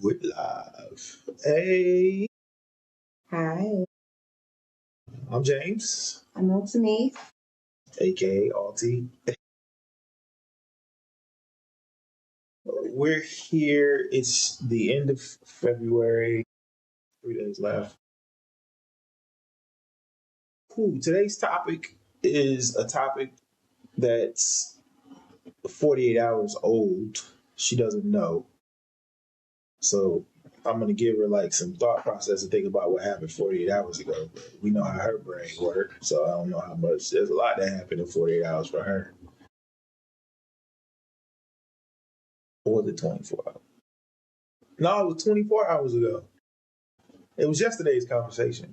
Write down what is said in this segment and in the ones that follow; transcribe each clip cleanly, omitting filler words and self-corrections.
With live. Hey, Hi, I'm James, I'm Alti. aka Alti. We're here. It's the end of February. 3 days left. Cool. Today's topic is a topic that's 48 hours old. She doesn't know. So I'm gonna give her like some thought process to think about what happened 48 hours ago. We know how her brain works, so I don't know how much. There's a lot that happened in 48 hours for her. Or was it 24 hours? No, it was 24 hours ago. It was yesterday's conversation.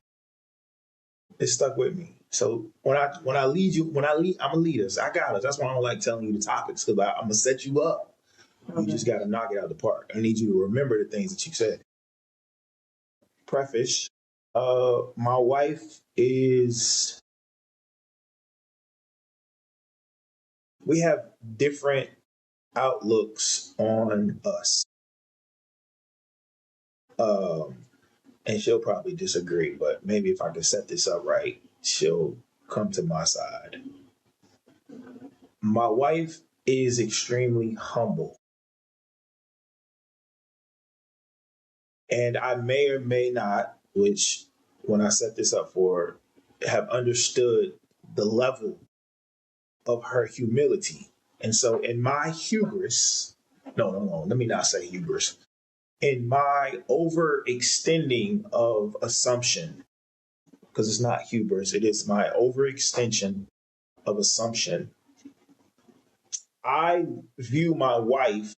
It stuck with me. So when I lead you, I'm a leader. So I got us. That's why I don't like telling you the topics because I'm gonna set you up. You just got to knock it out of the park. I need you to remember the things that you said. Preface: my wife is. We have different outlooks on us, um, and she'll probably disagree. But maybe if I can set this up right, she'll come to my side. My wife is extremely humble. And I may or may not, which when I set this up for, have understood the level of her humility. And so in my hubris, no, let me not say hubris. In my overextending of assumption, because it's not hubris, it is my overextension of assumption. I view my wife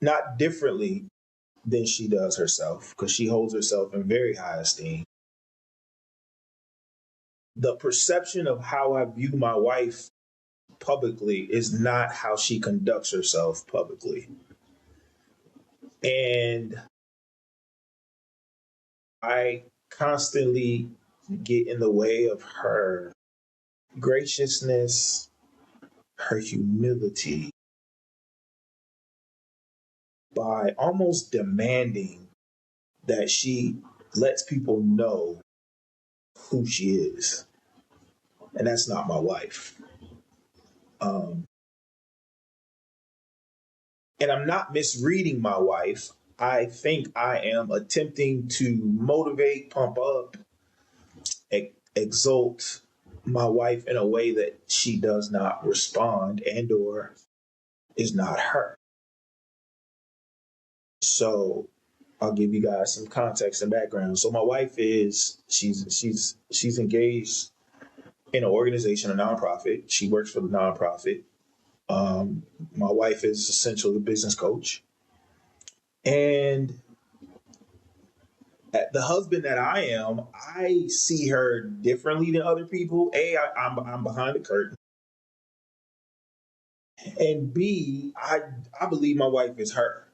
not differently than she does herself, because she holds herself in very high esteem. The perception of how I view my wife publicly is not how she conducts herself publicly. And I constantly get in the way of her graciousness, her humility, by almost demanding that she lets people know who she is. And that's not my wife. Um, and I'm not misreading my wife. I think I am attempting to motivate, pump up, exalt my wife in a way that she does not respond and or is not her. So I'll give you guys some context and background. So my wife is she's engaged in an organization, a nonprofit. She works for the nonprofit. My wife is essentially a business coach, and the husband that I am, I see her differently than other people. I'm behind the curtain, and B, I believe my wife is her.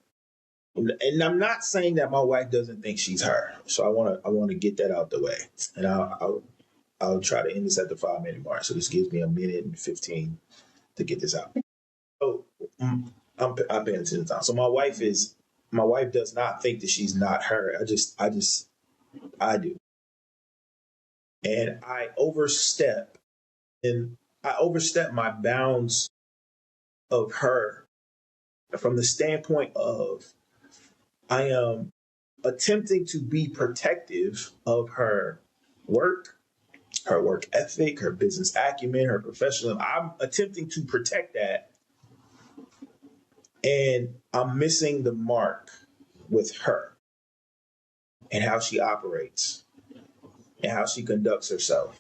And I'm not saying that my wife doesn't think she's her. So I want to get that out the way, and I'll try to end this at the 5 minute mark. So this gives me a minute and 15 to get this out. So I'm paying attention to time. So my wife does not think that she's not her. I do, and and I overstep my bounds of her from the standpoint of I am attempting to be protective of work, her work ethic, her business acumen, her professionalism. I'm attempting to protect that, and I'm missing the mark with her and how she operates and how she conducts herself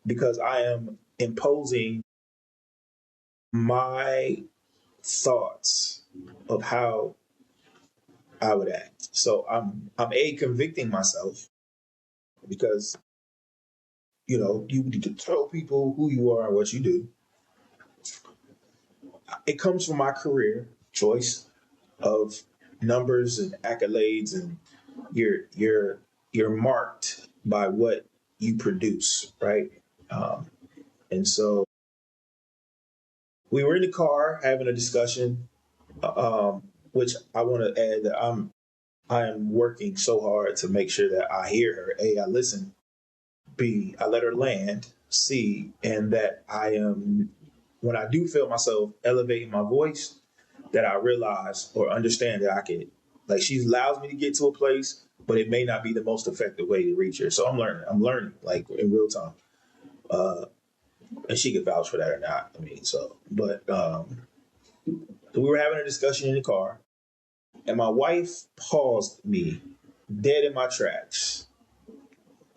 because I am imposing my thoughts of how I would act. So I'm convicting myself because you need to tell people who you are and what you do. It comes from my career choice of numbers and accolades, and you're marked by what you produce, right? Um, and so we were in the car having a discussion, Which I want to add that I am working so hard to make sure that I hear her. A, I listen. B, I let her land. C, and that I am, when I do feel myself elevating my voice, that I realize or understand that I can, like, she allows me to get to a place, but it may not be the most effective way to reach her. So I'm learning. I'm learning, like, in real time. And she could vouch for that or not. I mean, so, but we were having a discussion in the car, and my wife paused me dead in my tracks.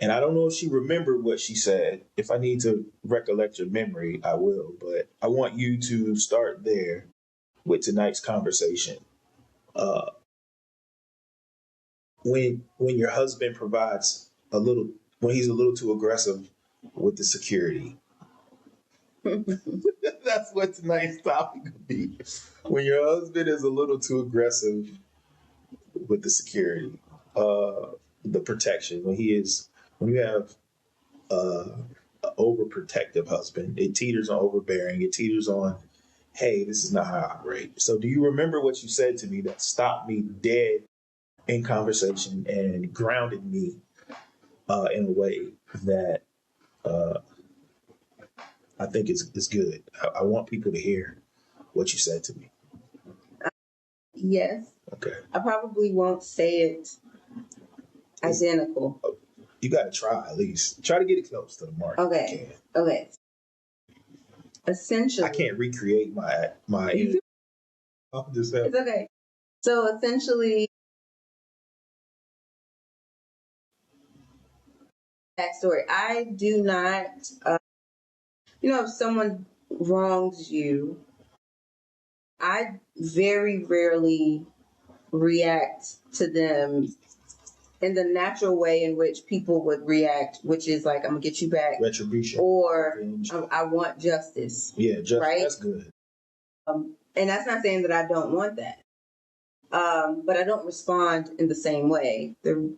And I don't know if she remembered what she said. If I need to recollect your memory, I will. But I want you to start there with tonight's conversation. Uh, when your husband provides a little, when he's a little too aggressive with the security, that's what tonight's topic would be. When your husband is a little too aggressive with the security, the protection, when you have an overprotective husband, it teeters on overbearing. It teeters on, hey, this is not how I operate. So, do you remember what you said to me that stopped me dead in conversation and grounded me in a way that uh, I think is good? I want people to hear what you said to me. Yes. Okay. I probably won't say it identical. You got to try at least. Try to get it close to the mark. Okay. Okay. Essentially, I can't recreate my. I'll just have. It's okay. So essentially, backstory. I do not, if someone wrongs you, I very rarely react to them in the natural way in which people would react, which is like, I'm gonna get you back, Retribution, or I want justice. Yeah, right? That's good. And that's not saying that I don't want that, but I don't respond in the same way. The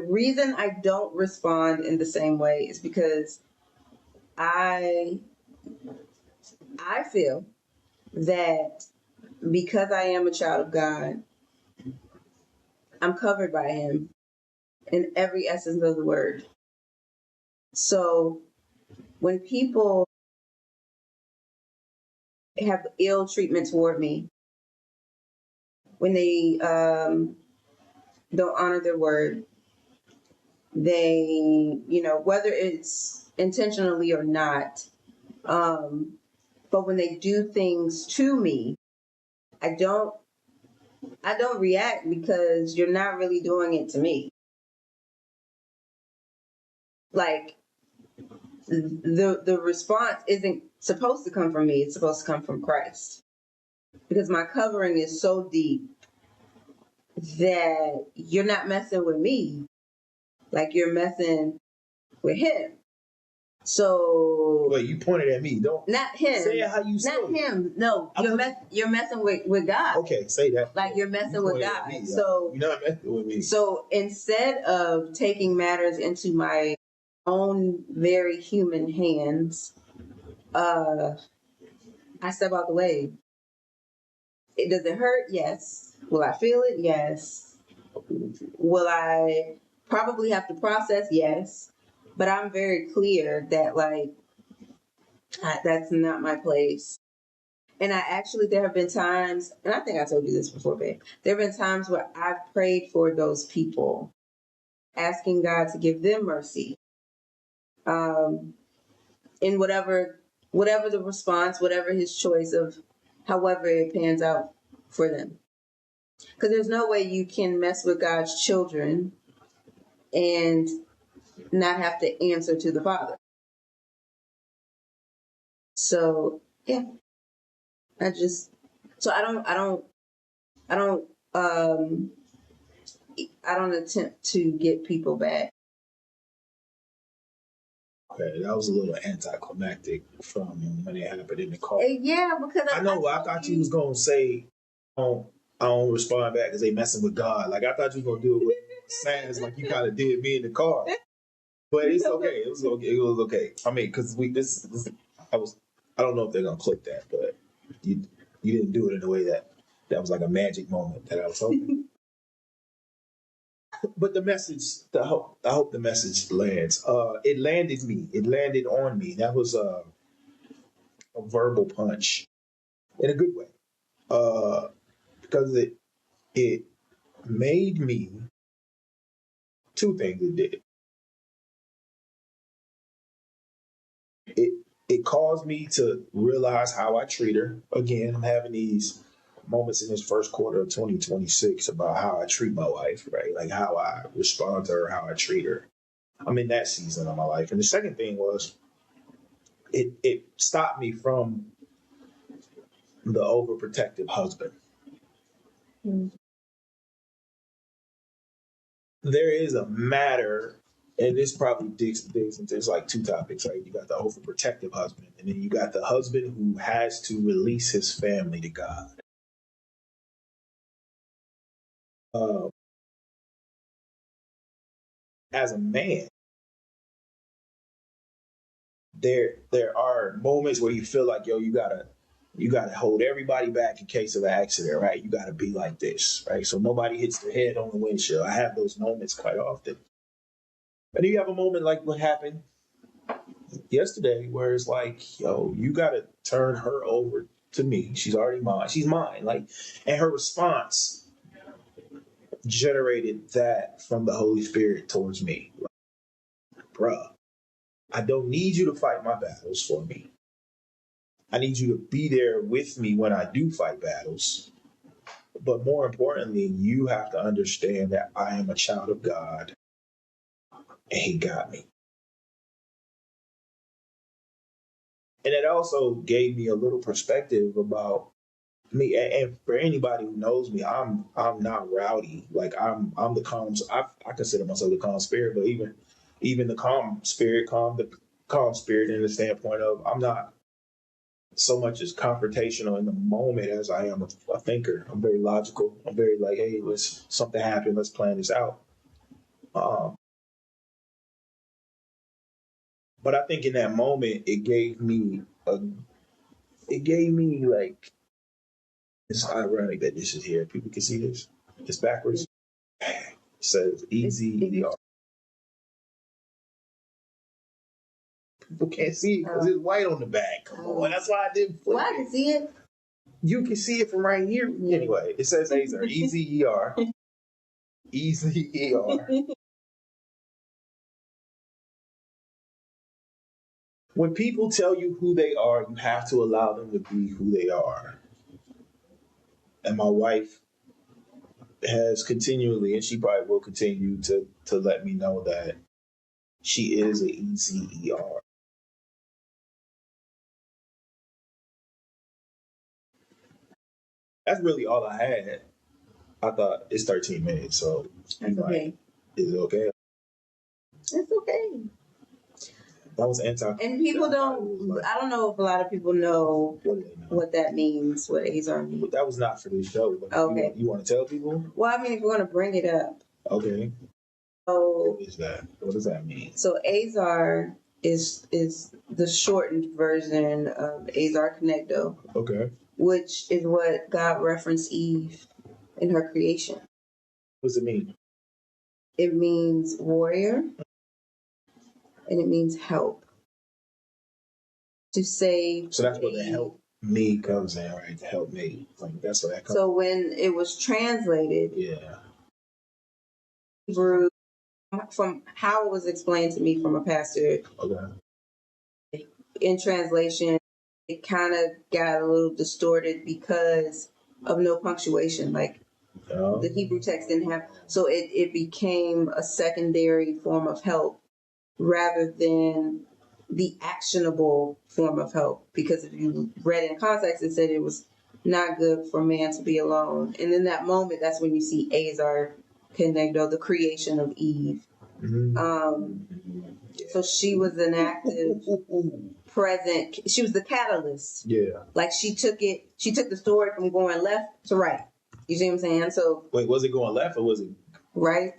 reason I don't respond in the same way is because I feel that because I am a child of God, I'm covered by Him in every essence of the word. So when people have ill treatment toward me, when they don't honor their word, they, whether it's intentionally or not, but when they do things to me, I don't react because you're not really doing it to me. Like the response isn't supposed to come from me, it's supposed to come from Christ. Because my covering is so deep that you're not messing with me, like you're messing with Him. So wait, you pointed at me, don't not him. Say it how you say not it. him. No, you're messing with God. Okay, say that. Like you're messing with God. Me, so you're not messing with me. So instead of taking matters into my own very human hands, I step out the way. Does it hurt? Yes. Will I feel it? Yes. Will I probably have to process? Yes. But I'm very clear that that's not my place. And there have been times, and I think I told you this before, babe. There have been times where I've prayed for those people, asking God to give them mercy. In whatever the response, whatever His choice of however it pans out for them. Because there's no way you can mess with God's children and not have to answer to the Father. So yeah, I don't attempt to get people back. Okay, that was a little anticlimactic from when it happened in the car. Yeah, because I know. I thought you was gonna say, I don't respond back because they messing with God. Like I thought you was gonna do it with Sans, like you kind of did me in the car. But it's okay. It was okay. It was okay. I mean, because I don't know if they're gonna clip that, but you didn't do it in a way that That was like a magic moment that I was hoping. But the message, I hope the message lands. It landed me. It landed on me. That was a verbal punch in a good way. Because it made me two things. It did. It it caused me to realize how I treat her. Again, I'm having these moments in this first quarter of 2026 about how I treat my wife, right? Like how I respond to her, how I treat her. I'm in that season of my life. And the second thing was it stopped me from the overprotective husband. Mm. There is a matter, and this probably digs into it's like two topics, right? You got the overprotective husband, and then you got the husband who has to release his family to God. Uh, as a man, there are moments where you feel like, yo, you gotta hold everybody back in case of an accident, right? You gotta be like this, right? So nobody hits their head on the windshield. I have those moments quite often. And then you have a moment like what happened yesterday where it's like, yo, you gotta turn her over to me. She's already mine. She's mine. Like, and her response generated that from the Holy Spirit towards me. Like, bruh, I don't need you to fight my battles for me. I need you to be there with me when I do fight battles. But more importantly, you have to understand that I am a child of God and He got me. And it also gave me a little perspective about me. And for anybody who knows me, I'm not rowdy. Like I'm the calm. I consider myself the calm spirit, but even the calm spirit in the standpoint of I'm not so much as confrontational in the moment as I am a thinker. I'm very logical. I'm very like, hey, let's something happen. Let's plan this out. Um, but I think in that moment, it gave me like, it's ironic that this is here. People can see this. It's backwards. It says easy. People can't see it because it's white on the back. Come on, that's why I didn't flip Well, I can see it. You can see it from right here. Anyway, it says Azar. Easy ER. Easy ER. When people tell you who they are, you have to allow them to be who they are. And my wife has continually, and she probably will continue to let me know that she is an easy ER. That's really all I had. I thought it's 13 minutes, so That's okay. Is it okay? It's okay. That was anti. And people don't. I don't know if a lot of people know what that means. What Azar means. But that was not for this show. But okay. You want to tell people? Well, I mean, if we're gonna bring it up. Okay. So. What is that? What does that mean? So Azar is the shortened version of Azar Connecto. Okay. Which is what God referenced Eve in her creation. What does it mean? It means warrior, and it means help. To save. So that's where the help me comes in, right? To help me. Like that's where that comes. So when it was translated, yeah, Hebrew, from how it was explained to me from a pastor. Okay. In translation, it kind of got a little distorted because of no punctuation. Like the Hebrew text didn't have, so it became a secondary form of help rather than the actionable form of help. Because if you read in context, it said it was not good for man to be alone. And in that moment, that's when you see Azar Kenegdo, the creation of Eve. Mm-hmm. So she was an active, present. She was the catalyst. Yeah. Like she took the story from going left to right. You see what I'm saying? So wait, was it going left or was it right?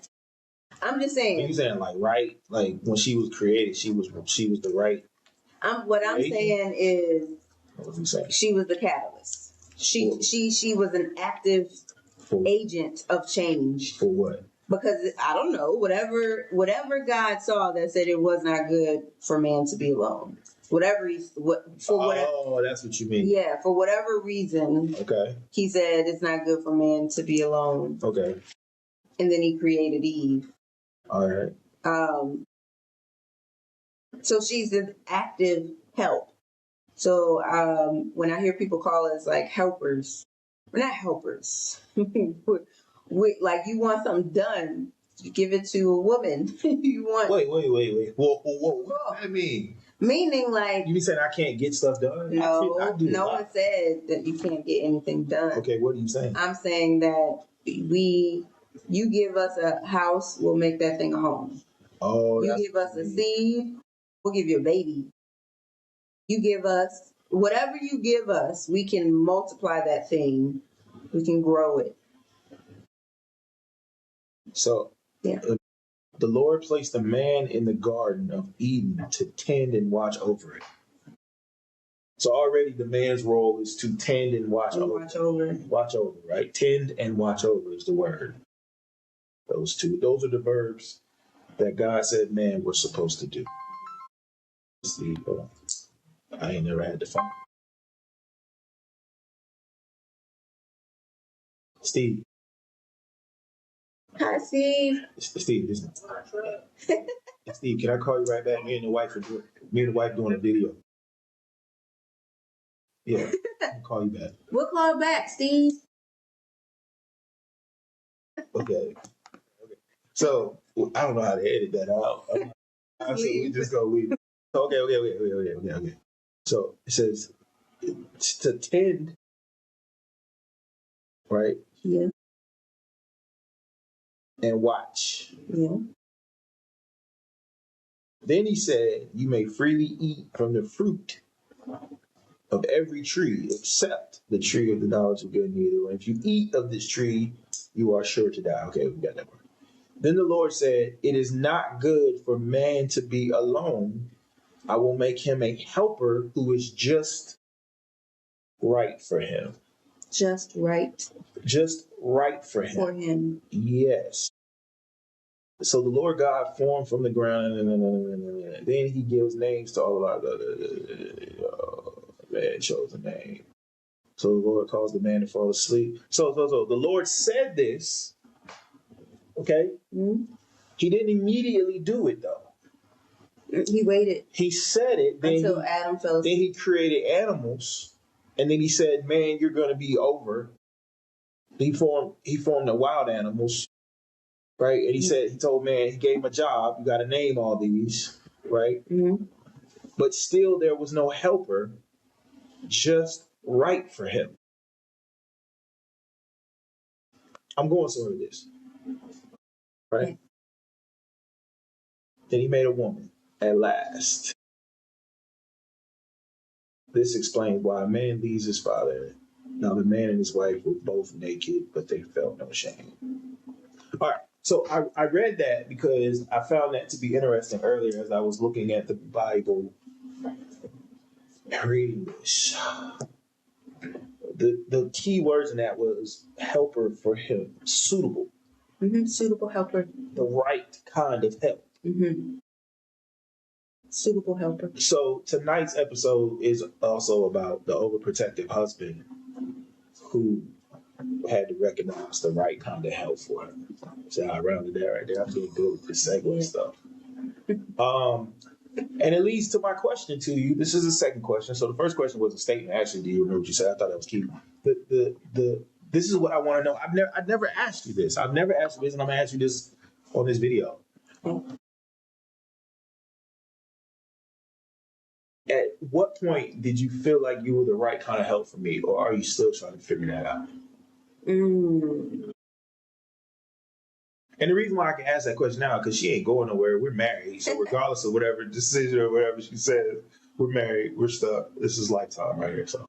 I'm just saying. You saying like right? Like when she was created, she was the right. What I'm saying is. What was you saying? She was the catalyst. She was an active agent of change. For what? Because I don't know, whatever God saw that said it was not good for man to be alone. Whatever that's what you mean. Yeah, for whatever reason. Okay. He said it's not good for man to be alone. Okay. And then he created Eve. All right. So she's an active help. So when I hear people call us like helpers, we're not helpers. Like you want something done, you give it to a woman. You want wait. Whoa. What does that mean? Meaning like you be saying I can't get stuff done? No one said that you can't get anything done. Okay, what are you saying? I'm saying that you give us a house, we'll make that thing a home. Oh, you give us a seed, we'll give you a baby. You give us whatever you give us, we can multiply that thing. We can grow it. So, yeah. The Lord placed a man in the Garden of Eden to tend and watch over it. So already the man's role is to tend and watch over. Watch over, right? Tend and watch over is the word. Those are the verbs that God said man was supposed to do. See, I ain't never had to find. Steve. Hi, Steve. Steve, Steve, can I call you right back? Me and the wife doing a video. Yeah, I'll call you back. We'll call back, Steve. Okay. So I don't know how to edit that out. So we just go leave it. Okay. So it says to tend, right? Yeah. And watch. Yeah. Then he said, "You may freely eat from the fruit of every tree except the tree of the knowledge of good and evil. And if you eat of this tree, you are sure to die." Okay, we got that one. Then the Lord said, "It is not good for man to be alone. I will make him a helper who is just right for him." Just right. Just right for him. For him. Yes. So the Lord God formed from the ground, and then he gives names to all of our man chose a name. So the Lord caused the man to fall asleep. So the Lord said this. Okay? Mm-hmm. He didn't immediately do it though. He waited. He said it until Adam fell asleep. Then he created animals, and then he said, "Man, you're going to be over." He formed the wild animals, right? And he told man, he gave him a job. You got to name all these, right? Mm-hmm. But still, there was no helper, just right for him. I'm going somewhere with this, right? Mm-hmm. Then he made a woman at last. This explains why a man leaves his father. Now the man and his wife were both naked, but they felt no shame. All right. So I read that because I found that to be interesting earlier as I was looking at the Bible and reading this. The key words in that was helper for him, suitable. Mm-hmm. Suitable helper. The right kind of help. Mm-hmm. Suitable helper. So tonight's episode is also about the overprotective husband who had to recognize the right kind of help for her. So I rounded that right there. I'm doing good with this segue stuff. And it leads to my question to you. This is the second question. So the first question was a statement. Actually, do you remember what you said? I thought that was key. This is what I want to know. I've never asked you this. I've never asked you this, and I'm gonna ask you this on this video. At what point did you feel like you were the right kind of help for me, or are you still trying to figure that out? And the reason why I can ask that question now, because she ain't going nowhere. We're married. So regardless of whatever decision or whatever she says, we're married. We're stuck. This is lifetime right here. So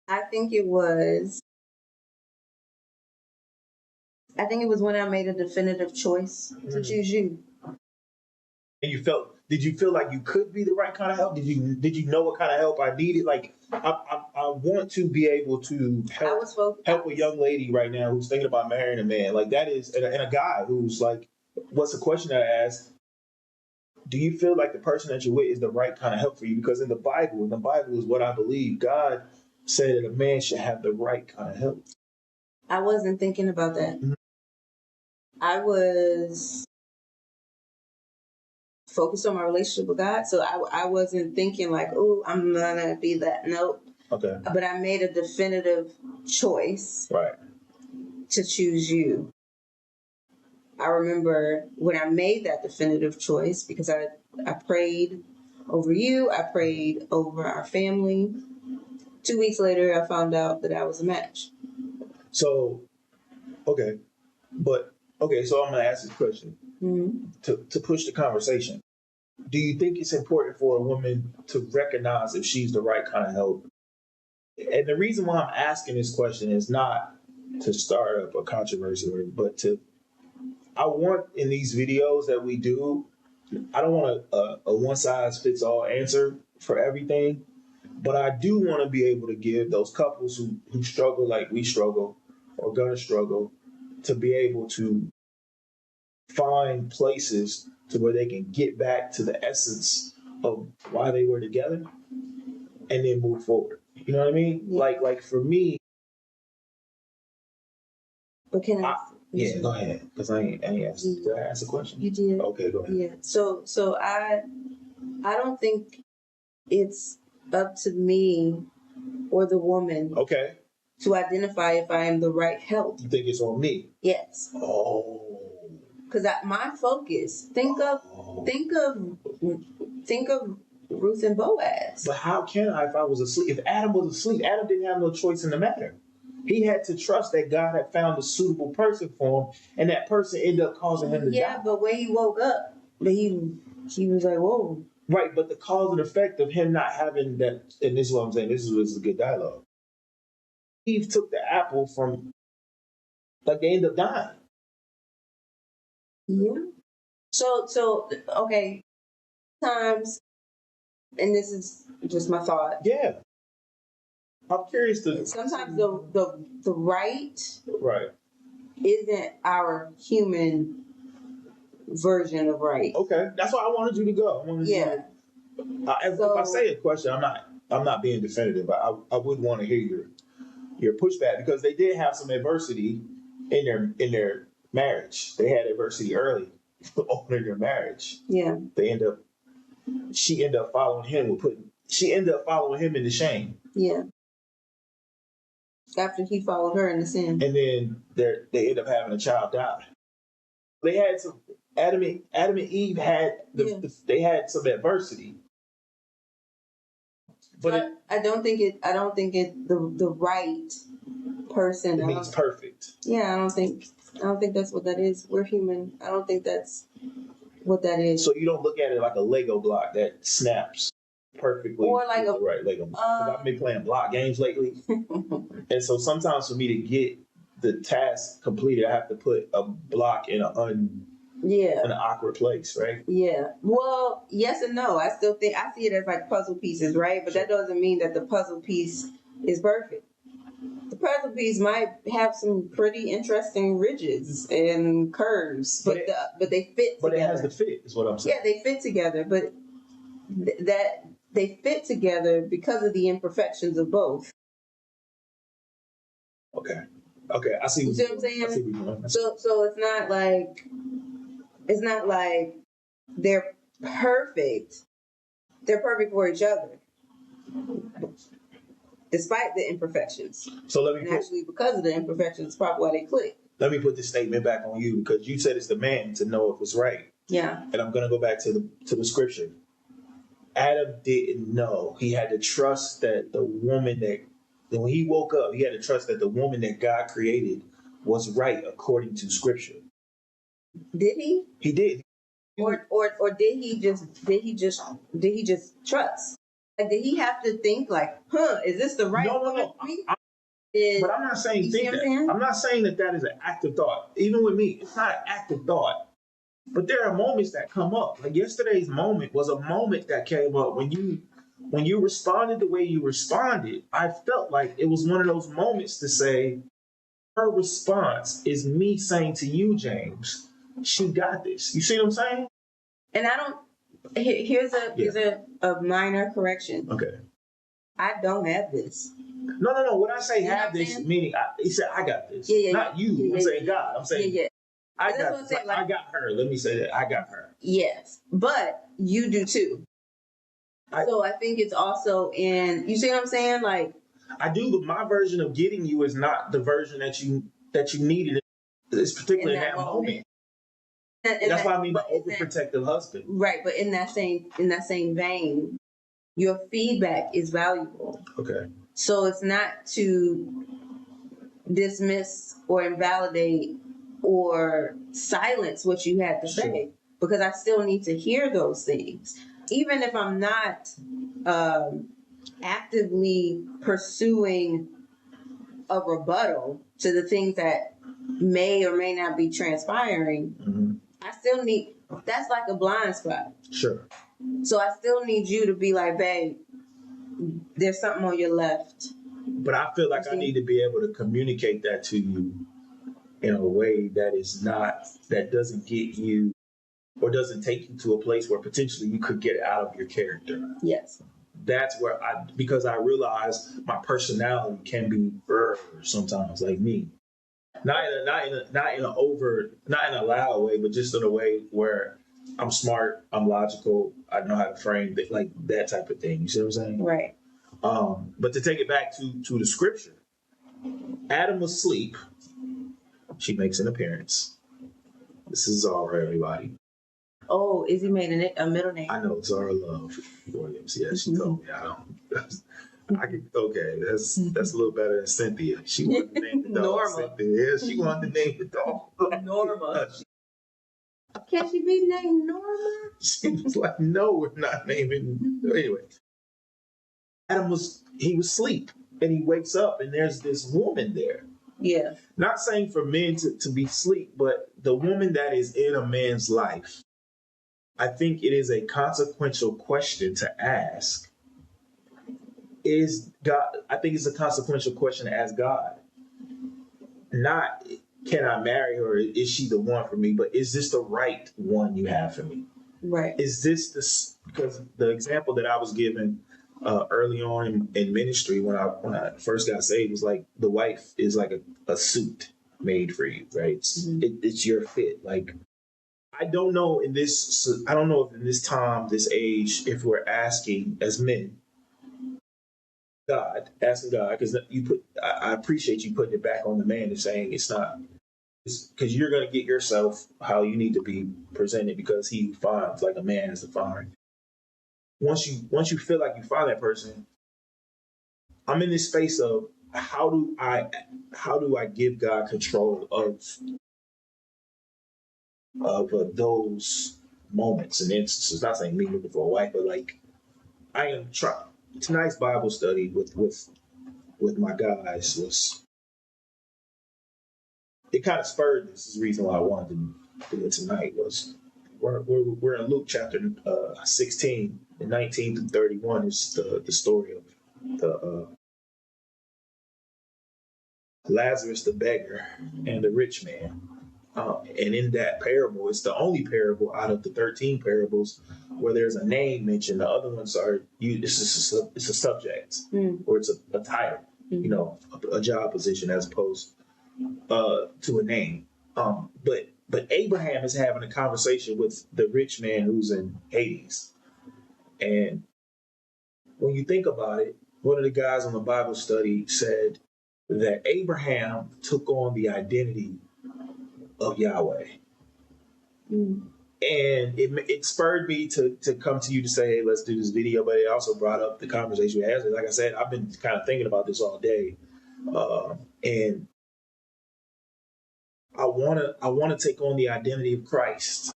I think it was when I made a definitive choice to choose you. And did you feel like you could be the right kind of help? Did you know what kind of help I needed? Like, I want to be able to help a young lady right now who's thinking about marrying a man. Like, that is, and a guy who's like, what's the question that I asked? Do you feel like the person that you're with is the right kind of help for you? Because in the Bible is what I believe. God said that a man should have the right kind of help. I wasn't thinking about that. Mm-hmm. I was focused on my relationship with God. So I wasn't thinking like, oh, I'm gonna be that. Nope. Okay. But I made a definitive choice. Right. To choose you. I remember when I made that definitive choice because I prayed over you. I prayed over our family. 2 weeks later, I found out that I was a match. So, okay. So I'm going to ask this question to push the conversation. Do you think it's important for a woman to recognize if she's the right kind of help? And the reason why I'm asking this question is not to start up a controversy, but I want in these videos that we do, I don't want a one size fits all answer for everything, but I do want to be able to give those couples who struggle like we struggle or gonna struggle to be able to find places to where they can get back to the essence of why they were together and then move forward. You know what I mean? Yeah. Like for me. But can I? Yeah, go ahead. Because I ain't asked. Did I ask a question? You did. Okay, go ahead. Yeah. So I don't think it's up to me or the woman. Okay. To identify if I am the right help. You think it's on me? Yes. Oh. Because my focus. Think of Ruth and Boaz. But how can I if I was asleep? If Adam was asleep, Adam didn't have no choice in the matter. He had to trust that God had found a suitable person for him, and that person ended up causing him to die. Yeah, but when he woke up, he was like, whoa. Right, but the cause and effect of him not having that, and this is what I'm saying, this is a good dialogue. Eve took the apple from, like, they ended up dying. Yeah. So okay. Times, and this is just my thought. Yeah. I'm curious to. Sometimes the right isn't our human version of right. Okay, that's why I wanted you to go. If I say a question, I'm not being definitive, but I would want to hear your pushback because they did have some adversity in their marriage. They had adversity early on in their marriage. Yeah. She ended up following him into shame. Yeah. After he followed her into sin. And then they end up having a child die. They had some Adam and Eve had they had some adversity. But I don't think it the right person. It means perfect. Yeah, I don't think that's what that is. We're human. I don't think that's what that is. So you don't look at it like a Lego block that snaps perfectly, or like the right Lego block. I've been playing block games lately, and so sometimes for me to get the task completed, I have to put a block in an awkward place, right? Yeah. Well, yes and no. I still think I see it as like puzzle pieces, right? But that doesn't mean that the puzzle piece is perfect. The puzzle piece might have some pretty interesting ridges and curves, but they fit together. But it has to fit, is what I'm saying. Yeah, they fit together, but that they fit together because of the imperfections of both. Okay, I see. You see what I'm saying? So it's not like they're perfect. They're perfect for each other, despite the imperfections. So actually, because of the imperfections, probably why they click. Let me put this statement back on you because you said it's the man to know if it's right. Yeah. And I'm going to go back to the scripture. Adam didn't know. He had to trust that the woman that when he woke up, he had to trust that the woman that God created was right according to scripture. Did he? He did. Or did he just trust? Like, did he have to think like, is this the right woman for me? But I'm not saying think that. I'm not saying that is an active thought. Even with me, it's not an active thought. But there are moments that come up. Like yesterday's moment was a moment that came up when you responded the way you responded. I felt like it was one of those moments to say, her response is me saying to you, James, she got this. You see what I'm saying? And I don't. Here's a minor correction. Okay. I don't have this. No. When I say You know have what I'm this, saying? meaning he said I got this. Yeah, Not you. yeah, I'm saying God. I'm saying yeah. I But that's what got I'm saying, like- I got her. Let me say that. I got her. Yes, but you do too. So I think it's also in. You see what I'm saying? Like I do, but my version of getting you is not the version that you needed. It's particularly in that moment. That's what I mean by overprotective husband. Right, but in that same vein, your feedback is valuable. Okay. So it's not to dismiss or invalidate or silence what you had to say, because I still need to hear those things. Even if I'm not actively pursuing a rebuttal to the things that may or may not be transpiring, I still need, that's like a blind spot. Sure. So I still need you to be like, babe, there's something on your left. But I feel like I need to be able to communicate that to you in a way that doesn't get you or doesn't take you to a place where potentially you could get out of your character. Yes. That's where because I realize my personality can be sometimes, like me. Not in a loud way, but just in a way where I'm smart, I'm logical, I know how to frame it, like that type of thing. You see what I'm saying? Right. But to take it back to the scripture, Adam was asleep. She makes an appearance. This is Zara, everybody. Oh, Izzy made a middle name. I know Zara Love Williams. Yeah, she told me. I don't. Okay, that's a little better than Cynthia. She wanted to name the dog Norma. Cynthia. Yeah, she wanted to name the dog Norma. Can she be named Norma? She was like, no, we're not naming. Anyway, Adam was asleep, and he wakes up, and there's this woman there. Yeah. Not saying for men to be asleep, but the woman that is in a man's life. I think it is a consequential question to ask. Is God? I think it's a consequential question to ask God. Not, can I marry her? Is she the one for me? But is this the right one you have for me? Right. Is this because the example that I was given early on in ministry when I first got saved was like the wife is like a suit made for you, right? It's your fit. Like, I don't know if in this time, this age, if we're asking as men, asking God, because I appreciate you putting it back on the man and saying it's not, because you're going to get yourself how you need to be presented, because he finds like a man has to find. Once you feel like you find that person, I'm in this space of how do I give God control of those moments and instances. Not saying me looking for a wife, but like I am trying. Tonight's Bible study with my guys was, it kind of spurred this. Is the reason why I wanted to do it tonight. Was we're in Luke chapter 16 and 19 to 31 is the story of the Lazarus the beggar and the rich man. And in that parable, it's the only parable out of the 13 parables where there's a name mentioned. The other ones are it's a subject or it's a title, a job position as opposed to a name. But Abraham is having a conversation with the rich man who's in Hades, and when you think about it, one of the guys on the Bible study said that Abraham took on the identity of Yahweh. And it spurred me to come to you to say, hey, let's do this video. But it also brought up the conversation we had. Like I said, I've been kind of thinking about this all day. And I want to take on the identity of Christ.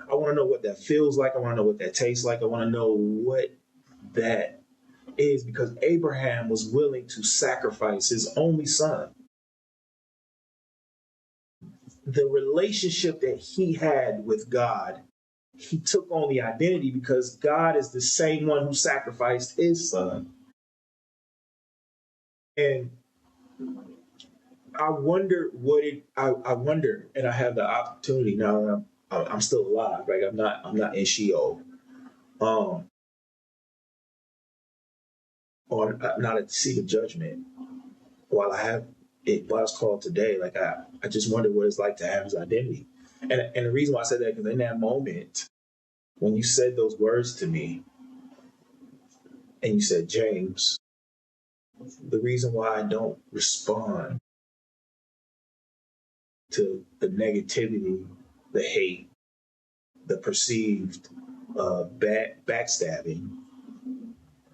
I want to know what that feels like. I want to know what that tastes like. I want to know what that is, because Abraham was willing to sacrifice his only son. the relationship that he had with God, he took on the identity because God is the same one who sacrificed his son. And I wonder I wonder, and I have the opportunity now that I'm still alive, right? I'm not in Sheol. Um, or I'm not at the seat of judgment. While I was called today, like I just wonder what it's like to have his identity. And the reason why I said that, because in that moment, when you said those words to me and you said, James, the reason why I don't respond to the negativity, the hate, the perceived backstabbing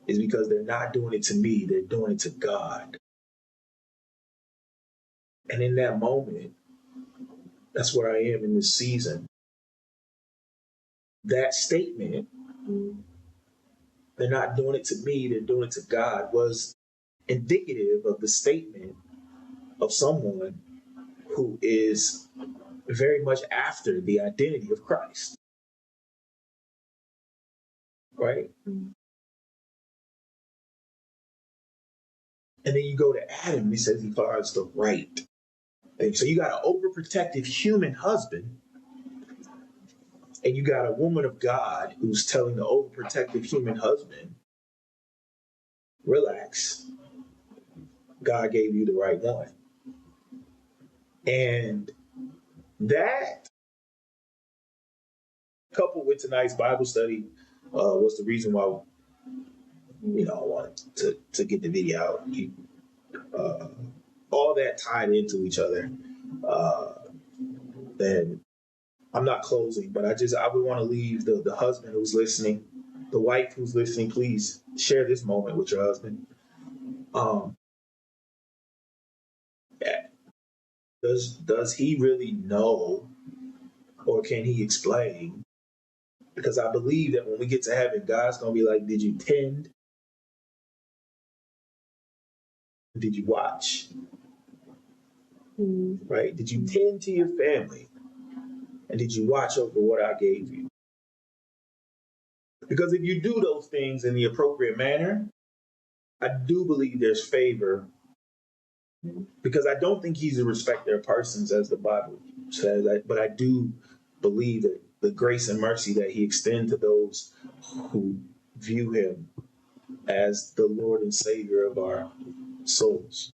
is because they're not doing it to me, they're doing it to God. And in that moment, that's where I am in this season. That statement, they're not doing it to me, they're doing it to God, was indicative of the statement of someone who is very much after the identity of Christ, right? And then you go to Adam, and he says he guards the right thing. So you got an overprotective human husband, and you got a woman of God who's telling the overprotective human husband, relax, God gave you the right one. And that, coupled with tonight's Bible study, was the reason why I wanted to get the video out. Uh, all that tied into each other. Then I'm not closing, but I would want to leave the husband who's listening, the wife who's listening. Please share this moment with your husband. Um, does he really know, or can he explain? Because I believe that when we get to heaven, God's gonna be like, "Did you tend? Did you watch? Right? Did you tend to your family? And did you watch over what I gave you?" Because if you do those things in the appropriate manner, I do believe there's favor, because I don't think he's a respecter of persons, as the Bible says. But I do believe that the grace and mercy that he extends to those who view him as the Lord and Savior of our souls.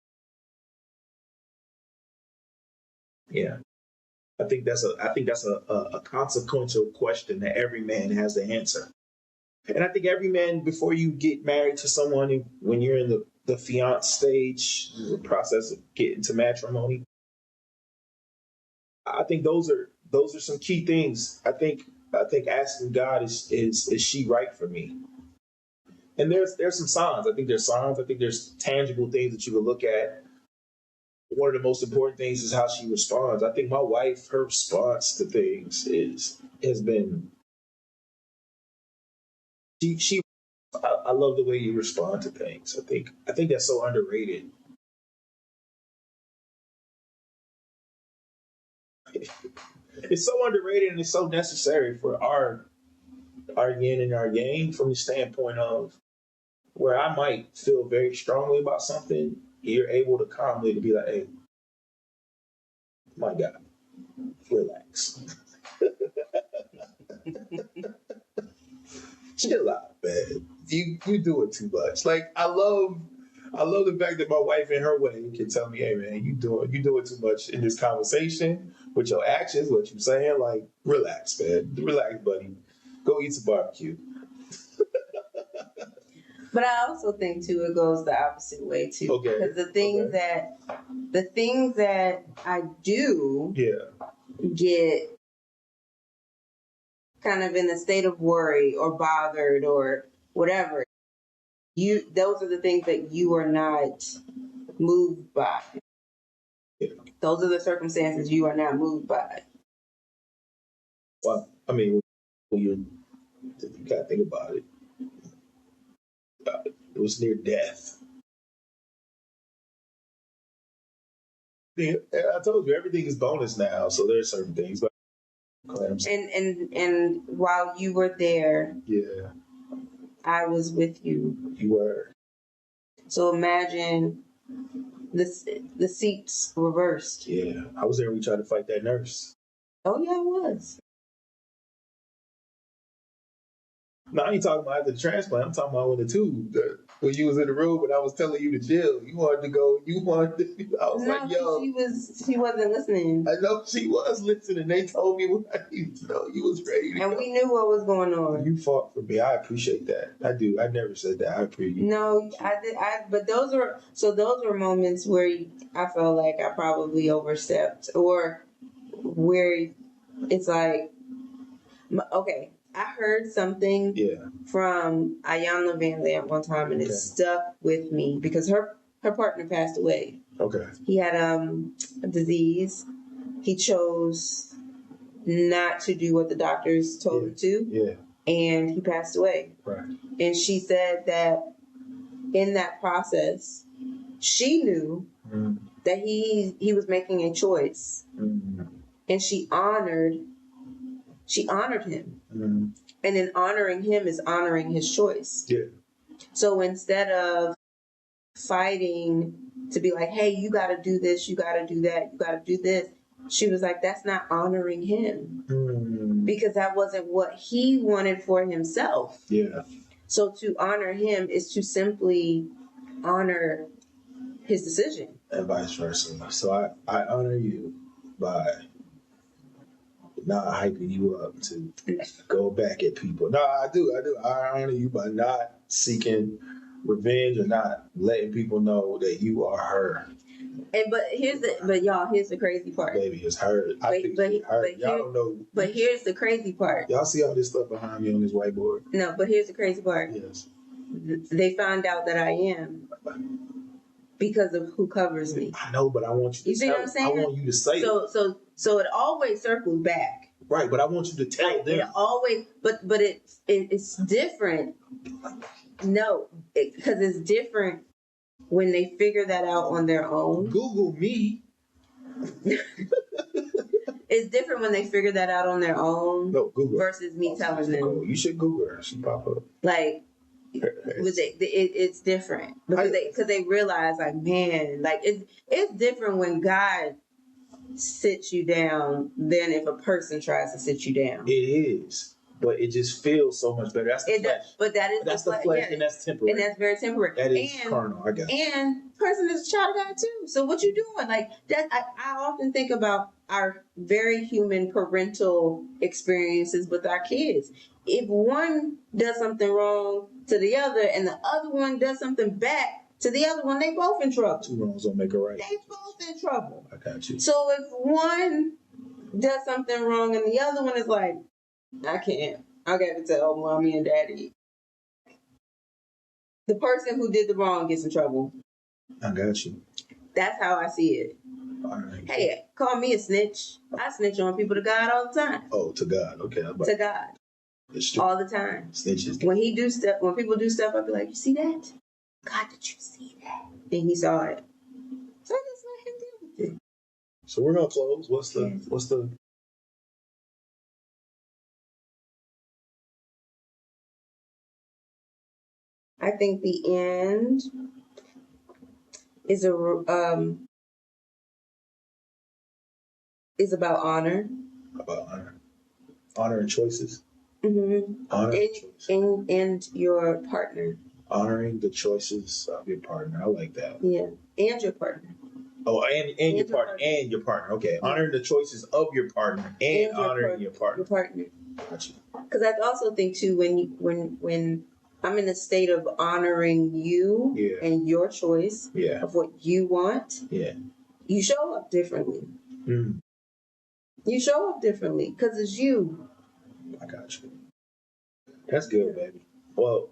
Yeah, I think that's a consequential question that every man has to answer. And I think every man, before you get married to someone, when you're in the fiance stage, the process of getting to matrimony, I think those are some key things. I think asking God, is she right for me? And there's some signs. I think there's signs. I think there's tangible things that you can look at. One of the most important things is how she responds. I think my wife, her response to things has been she I love the way you respond to things. I think that's so underrated. It's so underrated, and it's so necessary for our yin and our yang, from the standpoint of where I might feel very strongly about something, you're able to calmly to be like, "Hey, my God, relax, chill out, man. You do it too much." Like I love the fact that my wife, in her way, can tell me, "Hey, man, you doing too much in this conversation with your actions, what you saying. Like, relax, man, relax, buddy. Go eat some barbecue." But I also think too it goes the opposite way too. Okay. Because the things that I do Yeah. get kind of in a state of worry or bothered or whatever, those are the things that you are not moved by. Yeah. Those are the circumstances you are not moved by. Well, I mean, when you gotta think about it. It was near death. I told you everything is bonus now, so there's certain things. But And while you were there, yeah, I was with you. you were. So imagine the seats reversed. Yeah, I was there when we tried to fight that nurse. Oh yeah, I was. No, I ain't talking about after the transplant. I'm talking about when the tube, when you was in the room when I was telling you to chill. You wanted to go. You wanted to. I was like, yo. She wasn't listening. I know she was listening. They told me what I needed to know. You was ready to And go. we knew what was going on. You fought for me. I appreciate that. I do. I never said that. I appreciate you. No, I did. But those were moments where I felt like I probably overstepped, or where it's like, okay, I heard something from Ayanna Van Lant one time, and it stuck with me because her partner passed away. Okay. He had a disease. He chose not to do what the doctors told him to. Yeah. And he passed away. Right. And she said that in that process, she knew that he was making a choice. And she honored him. And in honoring him is honoring his choice. Yeah. So instead of fighting to be like, hey, you got to do this, you got to do that, you got to do this, she was like, that's not honoring him. Because that wasn't what he wanted for himself. Yeah. So to honor him is to simply honor his decision. And vice versa. So I honor you by not hyping you up to go back at people. No, I do. I honor you by not seeking revenge or not letting people know that you are her. But here's the crazy part. Baby, it's her. I think it's her. Y'all don't know. But here's the crazy part. Y'all see all this stuff behind me on this whiteboard? No, but here's the crazy part. Yes. They found out that I am because of who covers me. I know, but I want you to see what I'm saying? I want you to say it. So it always circles back. Right, but I want you to tell them. It always, but it's different. No, because it's different when they figure that out on their own. Google me. It's different when they figure that out on their own. No, Google versus me telling them. You should Google her. She pop up. Like, it's different because they realize, like, man, like it's different when God sits you down than if a person tries to sit you down. It is, but it just feels so much better. That's the flesh. But that's the flesh, and that's temporary. And that's very temporary. That is carnal. I got you. And person is a child of God too. So what you doing? Like that, I often think about our very human parental experiences with our kids. If one does something wrong to the other, and the other one does something back to the other one, they both in trouble. Two wrongs don't make a right. They both in trouble. I got you. So if one does something wrong and the other one is like, I can't. I got to tell mommy and daddy. The person who did the wrong gets in trouble. I got you. That's how I see it. All right. Hey, call me a snitch. I snitch on people to God all the time. Oh, to God. Okay. To God. All the time. Snitches. When people do stuff, I'll be like, you see that? God, did you see that? And he saw it. So I just let him deal with it. So we're gonna close. What's the I think the end is about honor. About honor. Honor and choices. Mm-hmm. Honor and your partner. Honoring the choices of your partner. I like that. Yeah. And your partner. Oh, and your partner. And your partner. Okay. Yeah. Honoring the choices of your partner and honoring your partner. Your partner. Gotcha. Because I also think too, when I'm in a state of honoring you and your choice of what you want, you show up differently. Mm. You show up differently because it's you. I got you. That's good, baby. Well,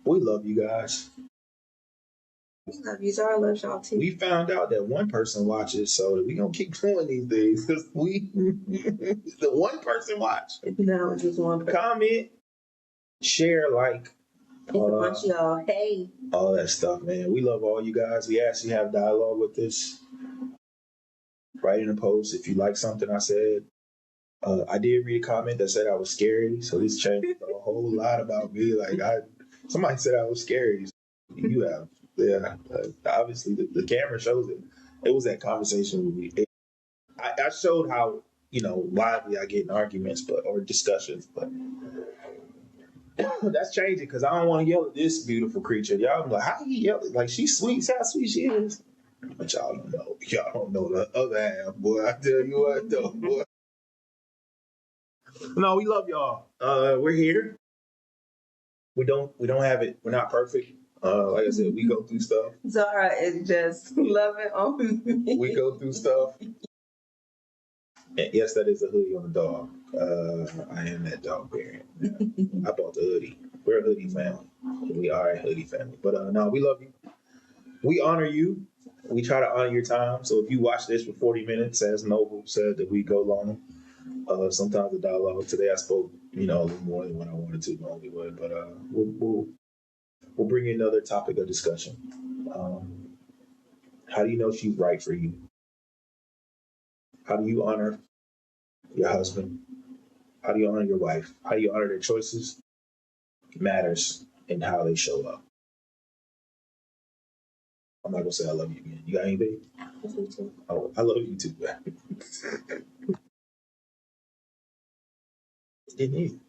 we love you guys. We love you, so I love y'all too. We found out that one person watches, so we gonna keep doing these things because the one person watch. No, just one person. Comment, share, like. It's a bunch of y'all. Hey. All that stuff, man. We love all you guys. We actually have dialogue with this. write in a post if you like something I said. I did read a comment that said I was scary, so this changed a whole lot about me. Like somebody said I was scary. You have, yeah. Obviously, the camera shows it. It was that conversation with me. I showed how lively I get in arguments, or discussions, but that's changing because I don't want to yell at this beautiful creature. Y'all be like, how you yell? Like she's sweet. See how sweet she is. But y'all don't know. Y'all don't know the other half, boy. I tell you what, though, boy. No, we love y'all. We're here. We don't have it. We're not perfect. Like I said, we go through stuff. Zara is just loving on me. We go through stuff. And yes, that is a hoodie on the dog. I am that dog parent. I bought the hoodie. We're a hoodie family. We are a hoodie family. But no, we love you. We honor you. We try to honor your time. So if you watch this for 40 minutes, as Noble said, that we go long. Sometimes the dialogue. Today I spoke, a little more than what I wanted to normally would. But we'll bring you another topic of discussion. How do you know she's right for you? How do you honor your husband? How do you honor your wife? How do you honor their choices? Matters in how they show up. I'm not gonna say I love you again. You got anything? I love you too. Oh, I love you too, man. Didn't you?